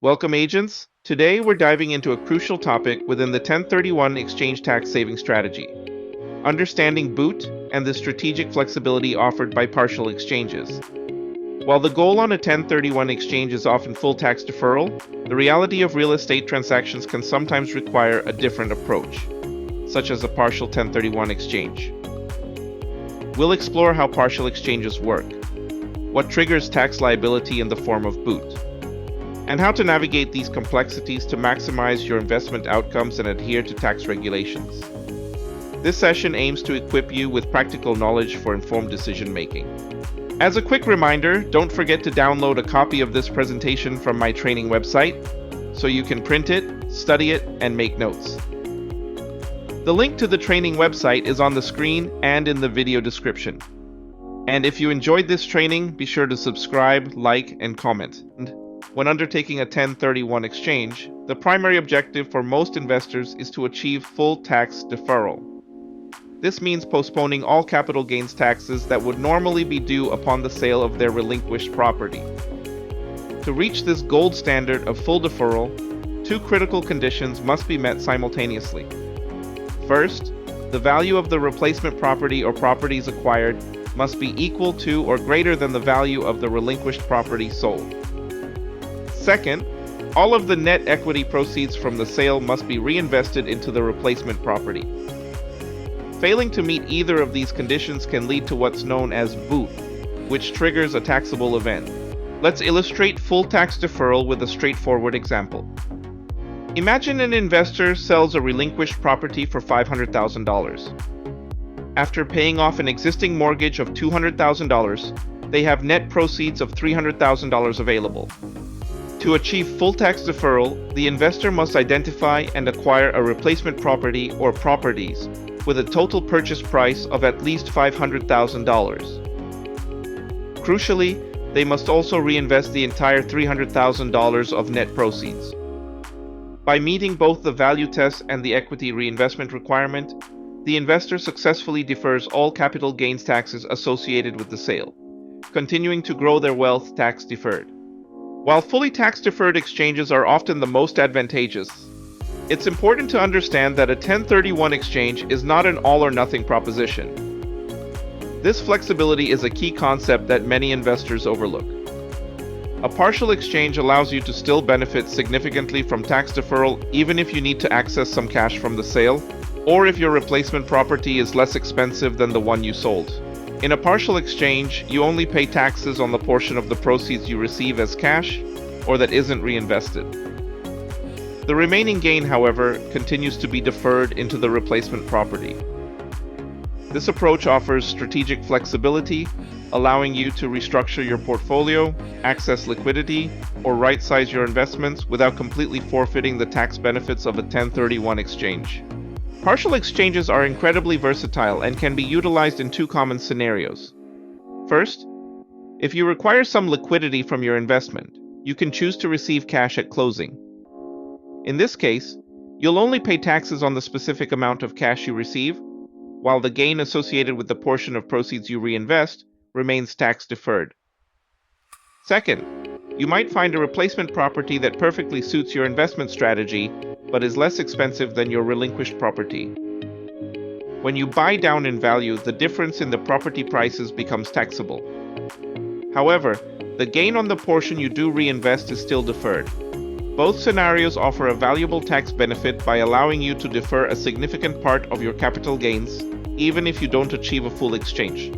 Welcome, agents. Today we're diving into a crucial topic within the 1031 exchange tax saving strategy: understanding BOOT and the strategic flexibility offered by partial exchanges. While the goal on a 1031 exchange is often full tax deferral, the reality of real estate transactions can sometimes require a different approach, such as a partial 1031 exchange. We'll explore how partial exchanges work, what triggers tax liability in the form of BOOT, and how to navigate these complexities to maximize your investment outcomes and adhere to tax regulations. This session aims to equip you with practical knowledge for informed decision-making. As a quick reminder, don't forget to download a copy of this presentation from my training website so you can print it, study it, and make notes. The link to the training website is on the screen and in the video description. And if you enjoyed this training, be sure to subscribe, like, and comment. When undertaking a 1031 exchange, the primary objective for most investors is to achieve full tax deferral. This means postponing all capital gains taxes that would normally be due upon the sale of their relinquished property. To reach this gold standard of full deferral, two critical conditions must be met simultaneously. First, the value of the replacement property or properties acquired must be equal to or greater than the value of the relinquished property sold. Second, all of the net equity proceeds from the sale must be reinvested into the replacement property. Failing to meet either of these conditions can lead to what's known as BOOT, which triggers a taxable event. Let's illustrate full tax deferral with a straightforward example. Imagine an investor sells a relinquished property for $500,000. After paying off an existing mortgage of $200,000, they have net proceeds of $300,000 available. To achieve full tax deferral, the investor must identify and acquire a replacement property or properties with a total purchase price of at least $500,000. Crucially, they must also reinvest the entire $300,000 of net proceeds. By meeting both the value test and the equity reinvestment requirement, the investor successfully defers all capital gains taxes associated with the sale, continuing to grow their wealth tax deferred. While fully tax-deferred exchanges are often the most advantageous, it's important to understand that a 1031 exchange is not an all-or-nothing proposition. This flexibility is a key concept that many investors overlook. A partial exchange allows you to still benefit significantly from tax deferral even if you need to access some cash from the sale, or if your replacement property is less expensive than the one you sold. In a partial exchange, you only pay taxes on the portion of the proceeds you receive as cash or that isn't reinvested. The remaining gain, however, continues to be deferred into the replacement property. This approach offers strategic flexibility, allowing you to restructure your portfolio, access liquidity, or right-size your investments without completely forfeiting the tax benefits of a 1031 exchange. Partial exchanges are incredibly versatile and can be utilized in two common scenarios. First, if you require some liquidity from your investment, you can choose to receive cash at closing. In this case, you'll only pay taxes on the specific amount of cash you receive, while the gain associated with the portion of proceeds you reinvest remains tax deferred. Second, you might find a replacement property that perfectly suits your investment strategy but is less expensive than your relinquished property. When you buy down in value, the difference in the property prices becomes taxable. However, the gain on the portion you do reinvest is still deferred. Both scenarios offer a valuable tax benefit by allowing you to defer a significant part of your capital gains, even if you don't achieve a full exchange.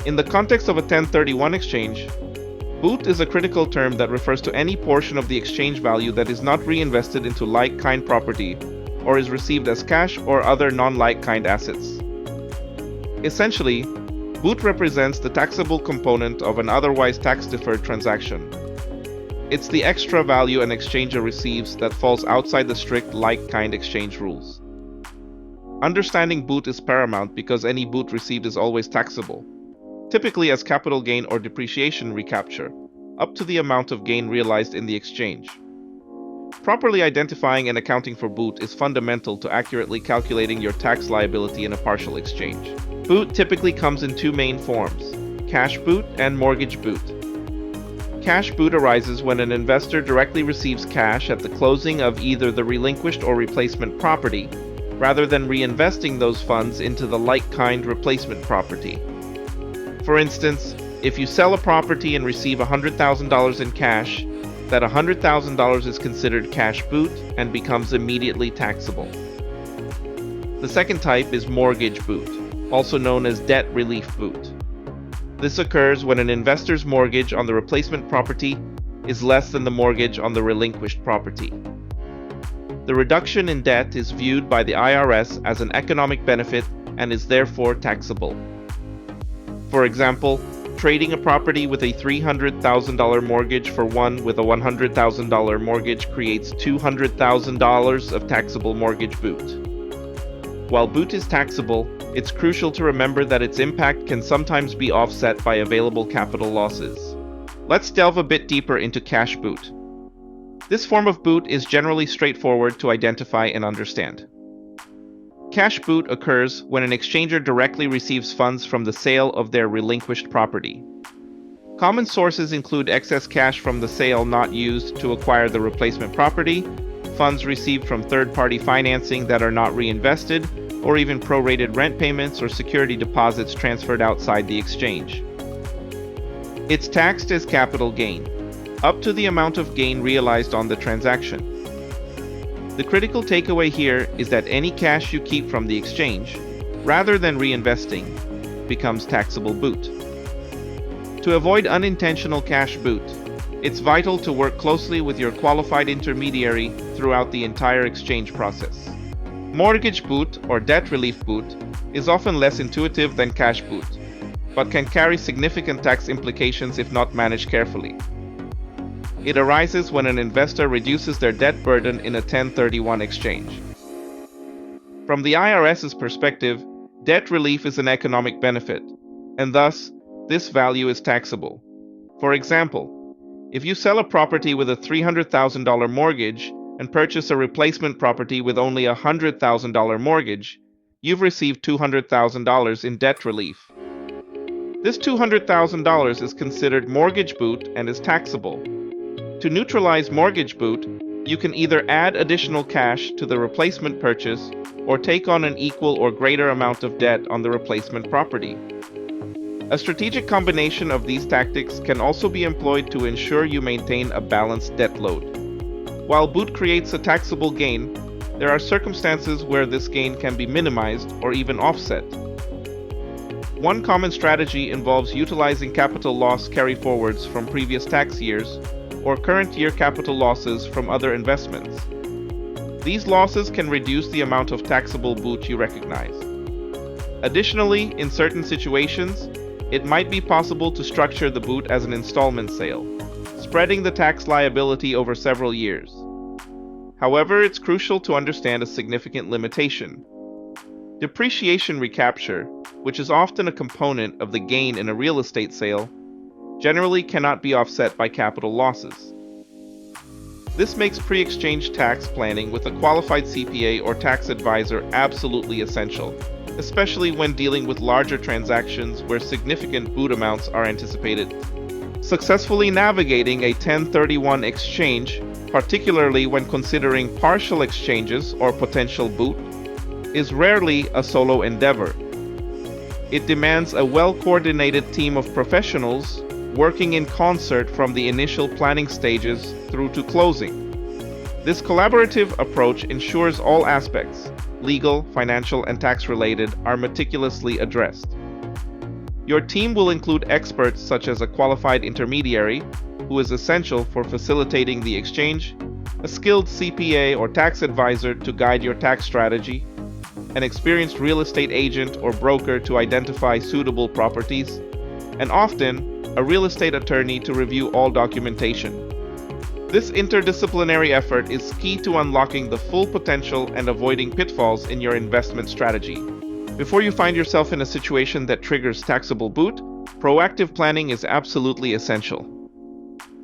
In the context of a 1031 exchange, BOOT is a critical term that refers to any portion of the exchange value that is not reinvested into like-kind property or is received as cash or other non-like-kind assets. Essentially, BOOT represents the taxable component of an otherwise tax-deferred transaction. It's the extra value an exchanger receives that falls outside the strict like-kind exchange rules. Understanding BOOT is paramount because any BOOT received is always taxable, typically as capital gain or depreciation recapture, up to the amount of gain realized in the exchange. Properly identifying and accounting for BOOT is fundamental to accurately calculating your tax liability in a partial exchange. BOOT typically comes in two main forms: cash BOOT and mortgage BOOT. cash boot arises when an investor directly receives cash at the closing of either the relinquished or replacement property, rather than reinvesting those funds into the like-kind replacement property. For instance, if you sell a property and receive $100,000 in cash, that $100,000 is considered cash boot and becomes immediately taxable. The second type is mortgage boot, also known as debt relief boot. This occurs when an investor's mortgage on the replacement property is less than the mortgage on the relinquished property. The reduction in debt is viewed by the IRS as an economic benefit and is therefore taxable. For example, trading a property with a $300,000 mortgage for one with a $100,000 mortgage creates $200,000 of taxable mortgage boot. While boot is taxable, it's crucial to remember that its impact can sometimes be offset by available capital losses. Let's delve a bit deeper into cash boot. This form of boot is generally straightforward to identify and understand. Cash boot occurs when an exchanger directly receives funds from the sale of their relinquished property. Common sources include excess cash from the sale not used to acquire the replacement property, funds received from third-party financing that are not reinvested, or even prorated rent payments or security deposits transferred outside the exchange. It's taxed as capital gain, up to the amount of gain realized on the transaction. The critical takeaway here is that any cash you keep from the exchange, rather than reinvesting, becomes taxable boot. To avoid unintentional cash boot, it's vital to work closely with your qualified intermediary throughout the entire exchange process. Mortgage boot, or debt relief boot, is often less intuitive than cash boot, but can carry significant tax implications if not managed carefully. It arises when an investor reduces their debt burden in a 1031 exchange. From the IRS's perspective, debt relief is an economic benefit, and thus, this value is taxable. For example, if you sell a property with a $300,000 mortgage and purchase a replacement property with only a $100,000 mortgage, you've received $200,000 in debt relief. This $200,000 is considered mortgage boot and is taxable. To neutralize mortgage boot, you can either add additional cash to the replacement purchase or take on an equal or greater amount of debt on the replacement property. A strategic combination of these tactics can also be employed to ensure you maintain a balanced debt load. While boot creates a taxable gain, there are circumstances where this gain can be minimized or even offset. One common strategy involves utilizing capital loss carryforwards from previous tax years or current year capital losses from other investments. These losses can reduce the amount of taxable boot you recognize. Additionally, in certain situations, it might be possible to structure the boot as an installment sale, spreading the tax liability over several years. However, it's crucial to understand a significant limitation. Depreciation recapture, which is often a component of the gain in a real estate sale, generally cannot be offset by capital losses. This makes pre-exchange tax planning with a qualified CPA or tax advisor absolutely essential, especially when dealing with larger transactions where significant boot amounts are anticipated. Successfully navigating a 1031 exchange, particularly when considering partial exchanges or potential boot, is rarely a solo endeavor. It demands a well-coordinated team of professionals working in concert from the initial planning stages through to closing. This collaborative approach ensures all aspects, legal, financial, and tax-related, are meticulously addressed. Your team will include experts such as a qualified intermediary, who is essential for facilitating the exchange, a skilled CPA or tax advisor to guide your tax strategy, an experienced real estate agent or broker to identify suitable properties, and often, a real estate attorney to review all documentation. This interdisciplinary effort is key to unlocking the full potential and avoiding pitfalls in your investment strategy. Before you find yourself in a situation that triggers taxable boot, proactive planning is absolutely essential.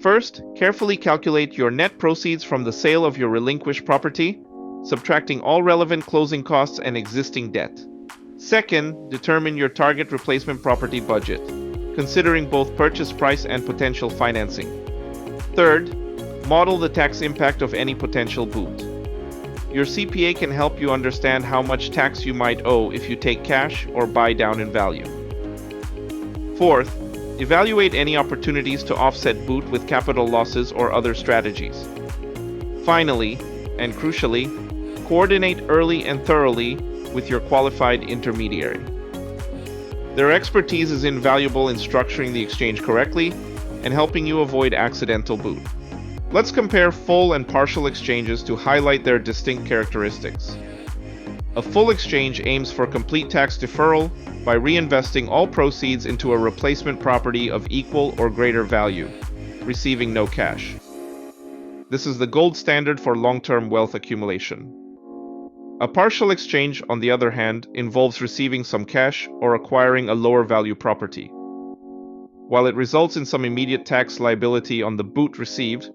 First, carefully calculate your net proceeds from the sale of your relinquished property, subtracting all relevant closing costs and existing debt. Second, determine your target replacement property budget, considering both purchase price and potential financing. Third, model the tax impact of any potential boot. Your CPA can help you understand how much tax you might owe if you take cash or buy down in value. Fourth, evaluate any opportunities to offset boot with capital losses or other strategies. Finally, and crucially, coordinate early and thoroughly with your qualified intermediary. Their expertise is invaluable in structuring the exchange correctly and helping you avoid accidental boot. Let's compare full and partial exchanges to highlight their distinct characteristics. A full exchange aims for complete tax deferral by reinvesting all proceeds into a replacement property of equal or greater value, receiving no cash. This is the gold standard for long-term wealth accumulation. A partial exchange, on the other hand, involves receiving some cash or acquiring a lower value property. While it results in some immediate tax liability on the boot received,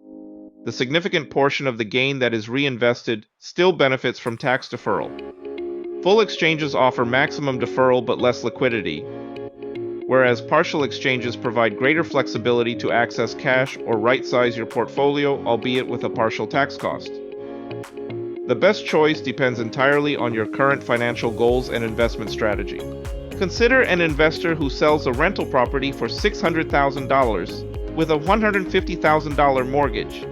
the significant portion of the gain that is reinvested still benefits from tax deferral. Full exchanges offer maximum deferral but less liquidity, whereas partial exchanges provide greater flexibility to access cash or right-size your portfolio, albeit with a partial tax cost. The best choice depends entirely on your current financial goals and investment strategy. Consider an investor who sells a rental property for $600,000 with a $150,000 mortgage.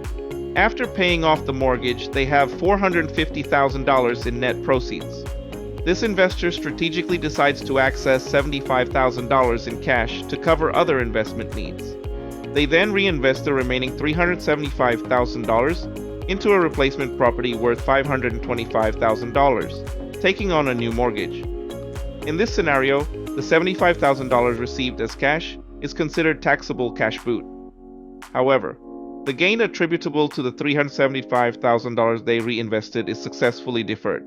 After paying off the mortgage, they have $450,000 in net proceeds. This investor strategically decides to access $75,000 in cash to cover other investment needs. They then reinvest the remaining $375,000 into a replacement property worth $525,000, taking on a new mortgage. In this scenario, the $75,000 received as cash is considered taxable cash boot. However, the gain attributable to the $375,000 they reinvested is successfully deferred.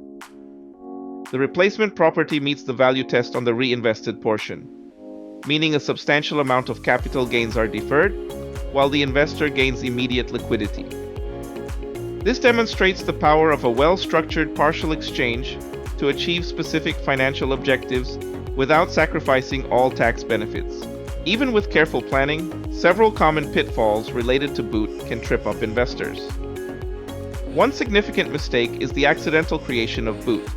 The replacement property meets the value test on the reinvested portion, meaning a substantial amount of capital gains are deferred, while the investor gains immediate liquidity. This demonstrates the power of a well-structured partial exchange to achieve specific financial objectives without sacrificing all tax benefits. Even with careful planning, several common pitfalls related to boot can trip up investors. One significant mistake is the accidental creation of boot,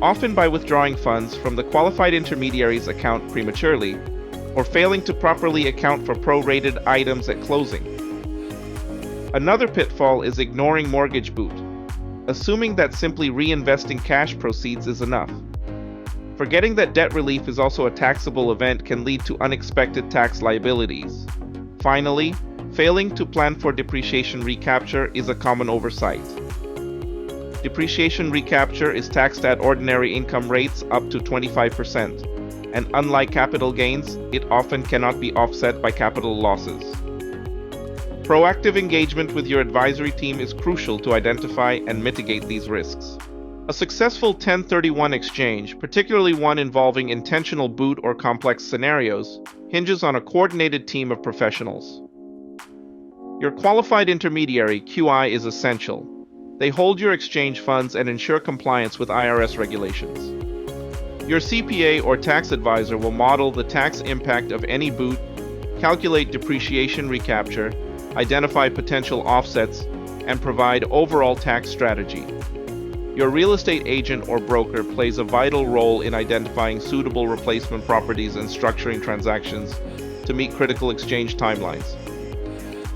often by withdrawing funds from the qualified intermediary's account prematurely, or failing to properly account for prorated items at closing. Another pitfall is ignoring mortgage boot, assuming that simply reinvesting cash proceeds is enough. Forgetting that debt relief is also a taxable event can lead to unexpected tax liabilities. Finally, failing to plan for depreciation recapture is a common oversight. Depreciation recapture is taxed at ordinary income rates up to 25%, and unlike capital gains, it often cannot be offset by capital losses. Proactive engagement with your advisory team is crucial to identify and mitigate these risks. A successful 1031 exchange, particularly one involving intentional boot or complex scenarios, hinges on a coordinated team of professionals. Your qualified intermediary, QI, is essential. They hold your exchange funds and ensure compliance with IRS regulations. Your CPA or tax advisor will model the tax impact of any boot, calculate depreciation recapture, identify potential offsets, and provide overall tax strategy. Your real estate agent or broker plays a vital role in identifying suitable replacement properties and structuring transactions to meet critical exchange timelines.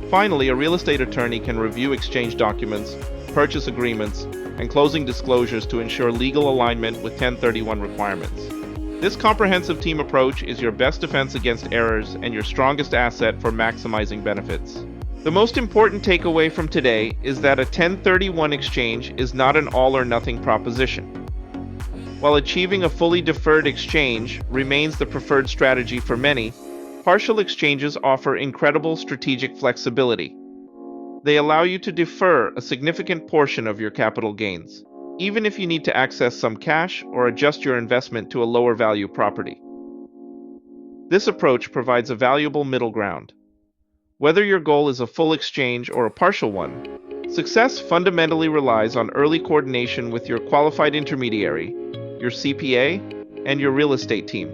Finally, a real estate attorney can review exchange documents, purchase agreements, and closing disclosures to ensure legal alignment with 1031 requirements. This comprehensive team approach is your best defense against errors and your strongest asset for maximizing benefits. The most important takeaway from today is that a 1031 exchange is not an all-or-nothing proposition. While achieving a fully deferred exchange remains the preferred strategy for many, partial exchanges offer incredible strategic flexibility. They allow you to defer a significant portion of your capital gains, even if you need to access some cash or adjust your investment to a lower value property. This approach provides a valuable middle ground. Whether your goal is a full exchange or a partial one, success fundamentally relies on early coordination with your qualified intermediary, your CPA, and your real estate team.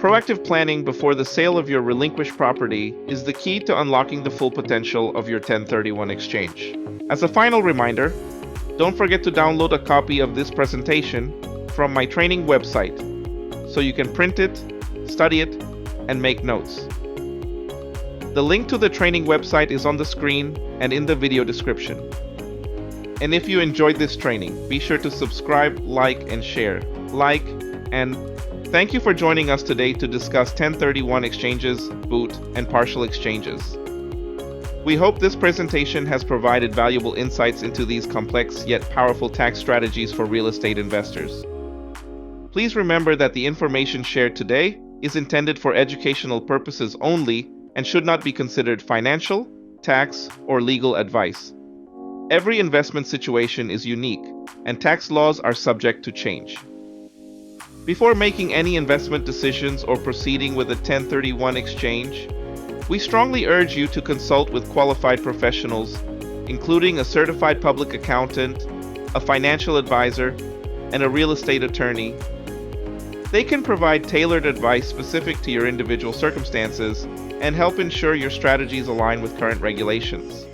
Proactive planning before the sale of your relinquished property is the key to unlocking the full potential of your 1031 exchange. As a final reminder, don't forget to download a copy of this presentation from my training website so you can print it, study it, and make notes. The link to the training website is on the screen and in the video description. And if you enjoyed this training, be sure to subscribe, like, and share. And thank you for joining us today to discuss 1031 exchanges, boot, and partial exchanges. We hope this presentation has provided valuable insights into these complex yet powerful tax strategies for real estate investors. Please remember that the information shared today is intended for educational purposes only and should not be considered financial, tax, or legal advice. Every investment situation is unique, and tax laws are subject to change. Before making any investment decisions or proceeding with a 1031 exchange, we strongly urge you to consult with qualified professionals, including a certified public accountant, a financial advisor, and a real estate attorney. They can provide tailored advice specific to your individual circumstances and help ensure your strategies align with current regulations.